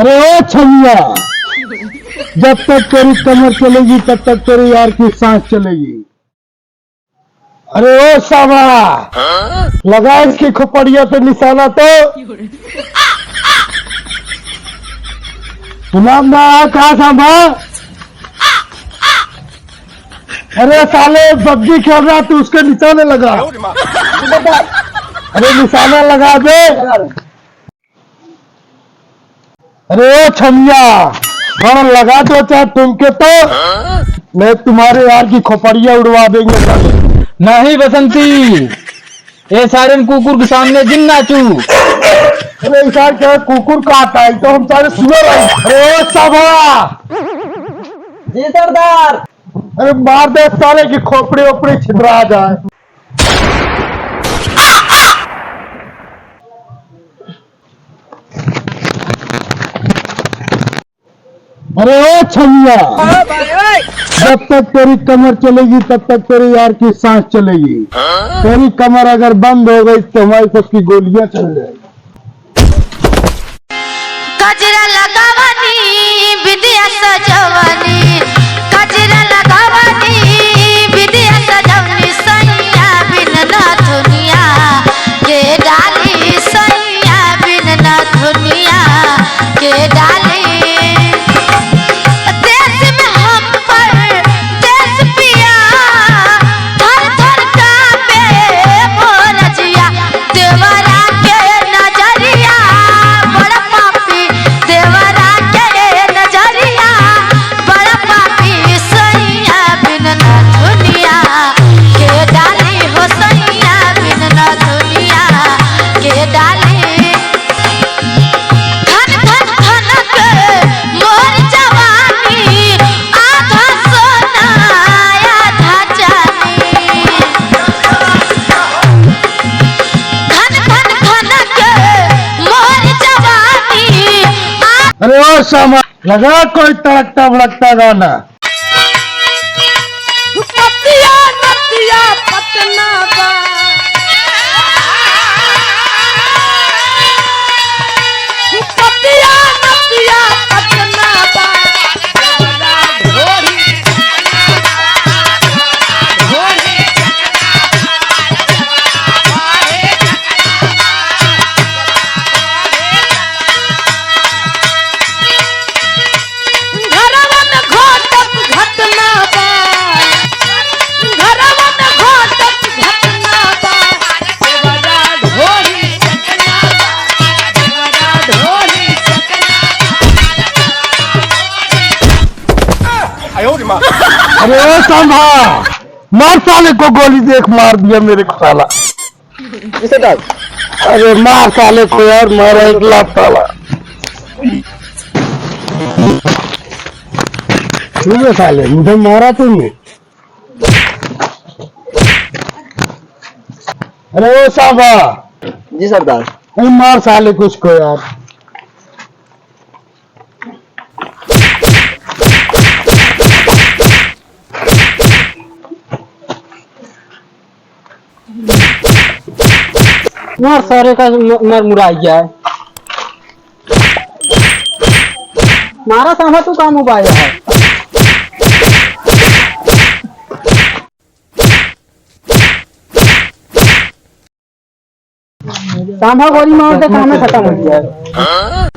अरे ओ छमिया, जब तक तेरी कमर चलेगी तब तक तेरी यार की सांस चलेगी। अरे ओ सावा, लगा इसकी खोपड़िया पे निशाना तो सुनाम ना कहा सांभा। अरे साले पबजी खेल रहा तू उसके निशाने लगा। अरे निशाना लगा दे। अरे ओ छमिया, हाँ लगा दो चाहे तुमके तो मैं तुम्हारे यार की खोपड़िया उड़वा देंगे साले। नहीं बसंती, ये सारे कुकुर के सामने जिन नाचू। अरे इंसान क्या कुकुर का आता है तो हम सारे सुअर हैं। अरे ओ सावा जी सरदार। अरे मार दे साले की खोपड़ी ओपड़ी छिद्रा जाए। अरे ओ छमिया, जब तक तेरी कमर चलेगी तब तक तेरी यार की सांस चलेगी। तेरी कमर अगर बंद हो गई तो हमारी सबकी गोलियां चल जाएगी। गजरा लगावनी विद्या सजवनी, गजरा लगावनी विद्या सजवनी, सैया बिन न दुनिया के डाली, सैया बिन न दुनिया के डाली। देश में हम पर देश पिया, थर थर कांपे मोर जिया, देवरा के नजरिया बड़ा पापी, देवरा के नजरिया बड़ा पापी, सैया बिन न दुनिया के डाली हो, सैया बिन न दुनिया के डाली। धन धन धन के मोर जवानी, आधा सोना आधा चांदी। धन धन धन के मोर जवानी, अरे ओ सामा, लगा कोई तड़कता भड़कता गाना। पतिया नतिया पटना बा, पतिया नतिया पटना बा, ढोरी ढोरी घरवा में घटत घटना बा, घरवा में घटत घटना बा, देवरा ढोरी चकना बा, देवरा ढोरी चकना। अरे ओ सांभा, मार साले को गोली, देख मार दिया मेरे को साला। अरे मार साले को यार, मारा एक लाख साला। ठीक है साले, मुझे मारा तुमने। अरे ओ सांभा, जी सरदार। अरे मार साले को उसको यार। मार सारे का मर मुराई गया है। मारा सांभा तू काम उबाया है। सांभा गोली मारते काम खत्म हो गया है।